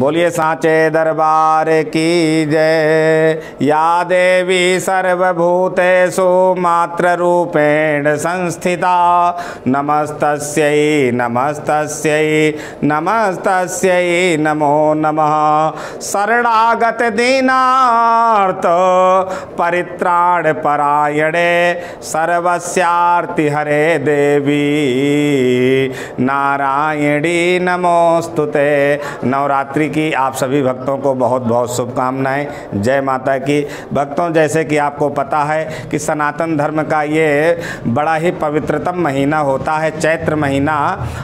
बोलिए सांचे दरबार की जय। या देवी सर्वभूतेषु मात्र रूपेण संस्थिता नमस्तस्यै नमस्तस्यै नमस्तस्यै नमो नमः। शरणागत दीनार्थ परित्राण परायणे सर्वस्यार्ति हरे देवी नारायणी नमोस्तुते। नवरात्रि की आप सभी भक्तों को बहुत बहुत शुभकामनाएं। जय माता की। भक्तों, जैसे कि आपको पता है कि सनातन धर्म का ये बड़ा ही पवित्रतम महीना होता है चैत्र महीना,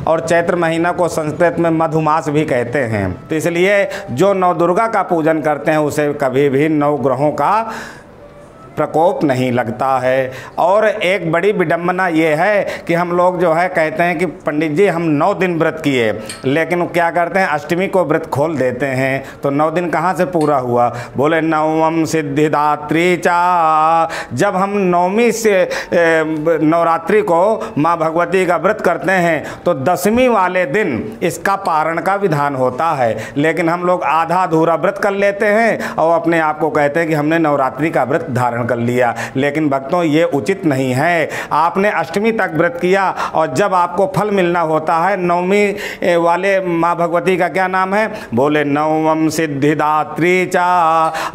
और चैत्र महीना को संस्कृत में मधुमास भी कहते हैं। तो इसलिए जो नव दुर्गा का पूजन करते हैं उसे कभी भी नवग्रहों का प्रकोप नहीं लगता है। और एक बड़ी विडंबना ये है कि हम लोग जो है कहते हैं कि पंडित जी हम 9 दिन व्रत किए, लेकिन क्या करते हैं अष्टमी को व्रत खोल देते हैं, तो 9 दिन कहाँ से पूरा हुआ। बोले नवम सिद्धिदात्री चा। जब हम नवमी से नवरात्रि को माँ भगवती का व्रत करते हैं तो 10वीं वाले दिन इसका पारण का विधान होता है, लेकिन हम लोग आधा अधूरा व्रत कर लेते हैं और अपने आप को कहते हैं कि हमने नवरात्रि का व्रत धारण कर लिया। लेकिन भक्तों ये उचित नहीं है। आपने अष्टमी तक व्रत किया और जब आपको फल मिलना होता है, नवमी वाले माँ भगवती का क्या नाम है, बोले नवम सिद्धिदात्री चा।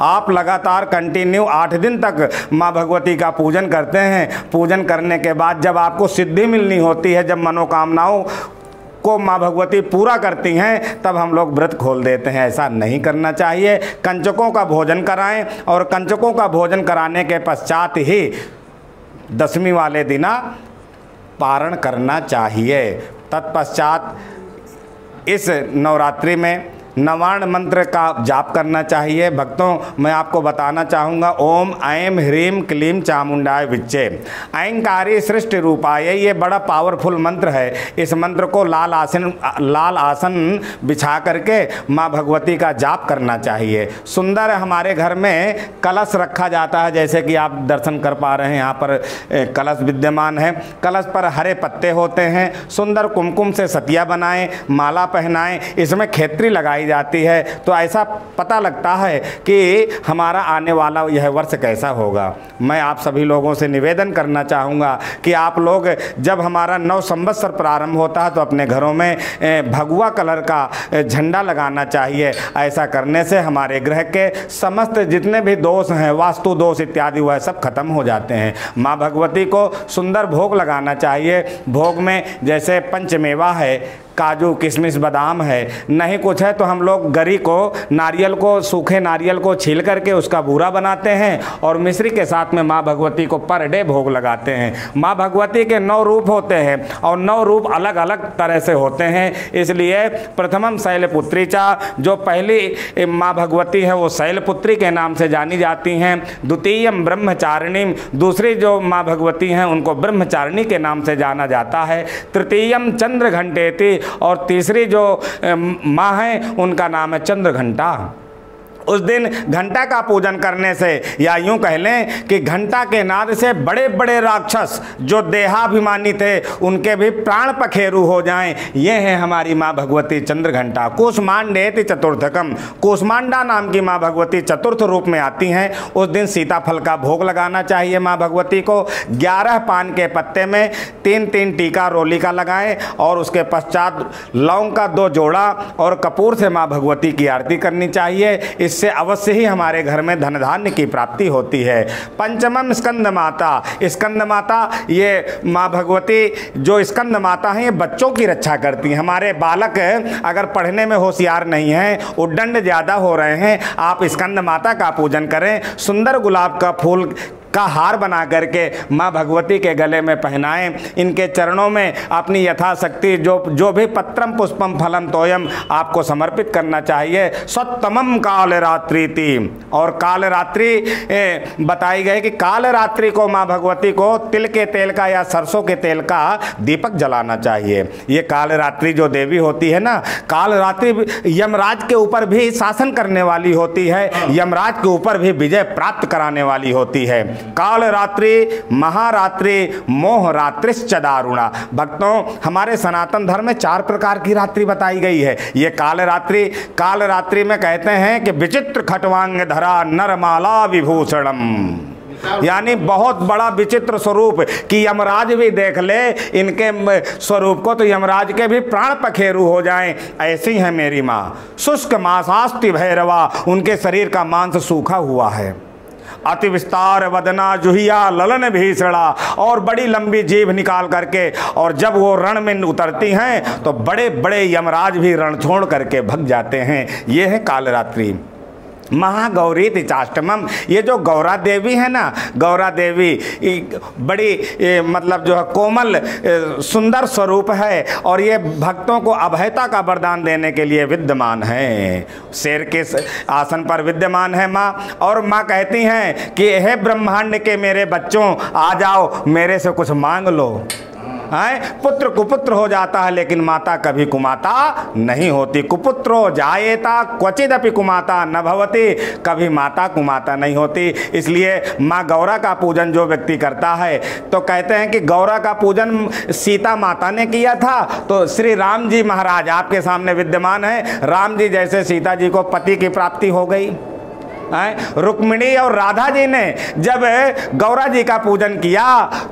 आप लगातार कंटिन्यू 8 दिन तक माँ भगवती का पूजन करते हैं। पूजन करने के बाद जब आपको सिद्धि मिलनी होती है, जब मनोकामनाओं को माँ भगवती पूरा करती हैं, तब हम लोग व्रत खोल देते हैं। ऐसा नहीं करना चाहिए। कंचकों का भोजन कराएं और कंचकों का भोजन कराने के पश्चात ही 10वीं वाले दिना पारण करना चाहिए। तत्पश्चात इस नवरात्रि में नवार्ण मंत्र का जाप करना चाहिए। भक्तों, मैं आपको बताना चाहूँगा ओम ऐं ह्रीं क्लीं चामुंडाय विच्चे ऐंकारी सृष्टि रूपाय। ये बड़ा पावरफुल मंत्र है। इस मंत्र को लाल आसन बिछा करके माँ भगवती का जाप करना चाहिए। सुंदर हमारे घर में कलश रखा जाता है, जैसे कि आप दर्शन कर पा रहे हैं, यहाँ पर कलश विद्यमान है। कलश पर हरे पत्ते होते हैं। सुंदर कुमकुम से सतिया बनाएं, माला पहनाएं, इसमें खेत्री लगाई जाती है, तो ऐसा पता लगता है कि हमारा आने वाला यह वर्ष कैसा होगा। मैं आप सभी लोगों से निवेदन करना चाहूँगा कि आप लोग जब हमारा नव संवत्सर प्रारंभ होता है तो अपने घरों में भगवा कलर का झंडा लगाना चाहिए। ऐसा करने से हमारे ग्रह के समस्त जितने भी दोष हैं, वास्तु दोष इत्यादि, वह सब खत्म हो जाते हैं। माँ भगवती को सुंदर भोग लगाना चाहिए। भोग में जैसे पंचमेवा है, काजू किशमिश बादाम है, नहीं कुछ है तो हम लोग गरी को, नारियल को, सूखे नारियल को छील करके उसका बूरा बनाते हैं और मिश्री के साथ में माँ भगवती को पर डे भोग लगाते हैं। माँ भगवती के 9 रूप होते हैं और 9 रूप अलग अलग तरह से होते हैं। इसलिए प्रथमम शैलपुत्री चा, जो पहली माँ भगवती है वो शैलपुत्री के नाम से जानी जाती हैं। द्वितीयम ब्रह्मचारिणी, दूसरी जो माँ भगवती हैं उनको ब्रह्मचारिणी के नाम से जाना जाता है। तृतीयम चंद्र घंटेति, और तीसरी जो माँ है उनका नाम है चंद्र घंटा। उस दिन घंटा का पूजन करने से, या यूं कह लें कि घंटा के नाद से बड़े बड़े राक्षस जो देहाभिमानी थे उनके भी प्राण पखेरु हो जाएं। ये है हमारी माँ भगवती चंद्र घंटा। कूष्मांडेति चतुर्थकम, कूष्मांडा नाम की माँ भगवती चतुर्थ रूप में आती हैं। उस दिन सीताफल का भोग लगाना चाहिए माँ भगवती को। 11 पान के पत्ते में 3-3 टीका रोली का लगाएं और उसके पश्चात लौंग का 2 जोड़ा और कपूर से माँ भगवती की आरती करनी चाहिए। इससे अवश्य ही हमारे घर में धन धान्य की प्राप्ति होती है। पंचमम स्कंद माता, स्कंद माता ये माँ भगवती जो स्कंद माता हैं ये बच्चों की रक्षा करती हैं। हमारे बालक अगर पढ़ने में होशियार नहीं हैं, उद्दंड ज़्यादा हो रहे हैं, आप स्कंद माता का पूजन करें। सुंदर गुलाब का फूल का हार बना करके माँ भगवती के गले में पहनाएं। इनके चरणों में अपनी यथाशक्ति जो भी पत्रम पुष्पम फलम तोयम आपको समर्पित करना चाहिए। सप्तमम काल रात्रि थी, और काल रात्रि बताई गई कि काल रात्रि को माँ भगवती को तिल के तेल का या सरसों के तेल का दीपक जलाना चाहिए। ये काल रात्रि जो देवी होती है ना, काल रात्रि यमराज के ऊपर भी शासन करने वाली होती है, यमराज के ऊपर भी विजय प्राप्त कराने वाली होती है। काल रात्रि, महारात्रि, मोह रात्रिश्च दारुणा। भक्तों, हमारे सनातन धर्म में 4 प्रकार की रात्रि बताई गई है। ये काल रात्रि में कहते हैं कि विचित्र खटवांग धरा नरमाला विभूषणम, यानी बहुत बड़ा विचित्र स्वरूप कि यमराज भी देख ले इनके स्वरूप को तो यमराज के भी प्राण पखेरु हो जाएं, ऐसी है मेरी माँ। शुष्क मांसास्ति भैरवा, उनके शरीर का मांस सूखा हुआ है। अति विस्तार वदना जुहिया ललन भीषणा, और बड़ी लंबी जीभ निकाल करके, और जब वो रण में उतरती हैं तो बड़े बड़े यमराज भी रण छोड़ करके भग जाते हैं। ये है कालरात्रि। महागौरी तिचाष्टमम, ये जो गौरा देवी है ना, गौरा देवी बड़ी मतलब जो है कोमल सुंदर स्वरूप है, और ये भक्तों को अभयता का वरदान देने के लिए विद्यमान है। शेर के आसन पर विद्यमान है माँ, और माँ कहती हैं कि हे ब्रह्मांड के मेरे बच्चों, आ जाओ मेरे से कुछ मांग लो। पुत्र कुपुत्र हो जाता है लेकिन माता कभी कुमाता नहीं होती। कुपुत्रो जायेता क्वचिदपि कुमाता न भवति, कभी माता कुमाता नहीं होती। इसलिए माँ गौरा का पूजन जो व्यक्ति करता है, तो कहते हैं कि गौरा का पूजन सीता माता ने किया था, तो श्री राम जी महाराज आपके सामने विद्यमान है। राम जी जैसे सीता जी को पति की प्राप्ति हो गई। रुक्मिणी और राधा जी ने जब गौरा जी का पूजन किया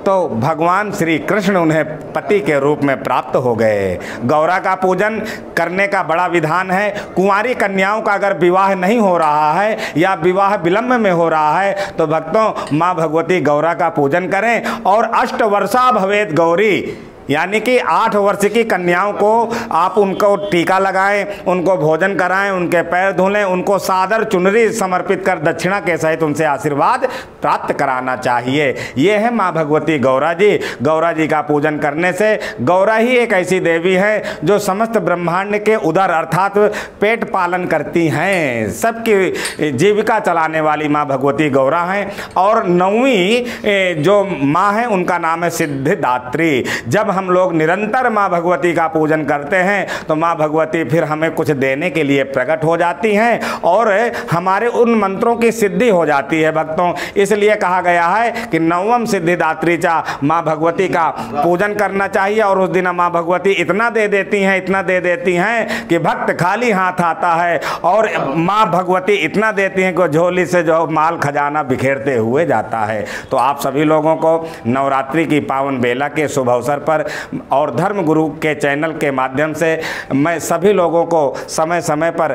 तो भगवान श्री कृष्ण उन्हें पति के रूप में प्राप्त हो गए। गौरा का पूजन करने का बड़ा विधान है। कुंवारी कन्याओं का अगर विवाह नहीं हो रहा है या विवाह विलंब में हो रहा है तो भक्तों माँ भगवती गौरा का पूजन करें। और 8 वर्षा भवेत गौरी, यानी कि 8 वर्ष की कन्याओं को आप उनको टीका लगाएं, उनको भोजन कराएं, उनके पैर धुलें, उनको सादर चुनरी समर्पित कर दक्षिणा के सहित उनसे आशीर्वाद प्राप्त कराना चाहिए। ये है माँ भगवती गौरा जी। गौरा जी का पूजन करने से, गौरा ही एक ऐसी देवी है जो समस्त ब्रह्मांड के उदर अर्थात पेट पालन करती हैं, सबकी जीविका चलाने वाली माँ भगवती गौरा हैं। और 9वीं जो माँ है उनका नाम है सिद्धिदात्री। जब हम लोग निरंतर माँ भगवती का पूजन करते हैं तो माँ भगवती फिर हमें कुछ देने के लिए प्रकट हो जाती हैं और हमारे उन मंत्रों की सिद्धि हो जाती है भक्तों। इसलिए कहा गया है कि 9वीं सिद्धिदात्री चा माँ भगवती का पूजन करना चाहिए। और उस दिन माँ भगवती इतना दे देती हैं, इतना दे देती हैं कि भक्त खाली हाथ आता है, और माँ भगवती इतना देती हैं कि झोली से जो माल खजाना बिखेरते हुए जाता है। तो आप सभी लोगों को नवरात्रि की पावन बेला के शुभ अवसर पर और धर्म गुरु के चैनल के माध्यम से मैं सभी लोगों को समय समय पर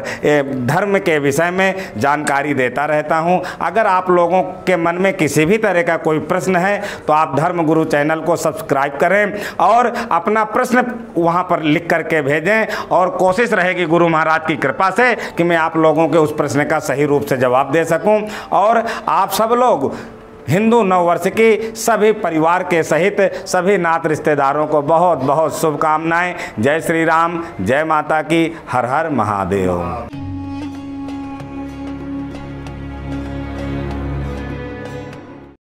धर्म के विषय में जानकारी देता रहता हूं। अगर आप लोगों के मन में किसी भी तरह का कोई प्रश्न है तो आप धर्म गुरु चैनल को सब्सक्राइब करें और अपना प्रश्न वहां पर लिख करके भेजें, और कोशिश रहेगी गुरु महाराज की कृपा से कि मैं आप लोगों के उस प्रश्न का सही रूप से जवाब दे सकूं। और आप सब लोग हिंदू नववर्ष की सभी परिवार के सहित सभी नात रिश्तेदारों को बहुत बहुत शुभकामनाएं। जय श्री राम, जय माता की, हर हर महादेव।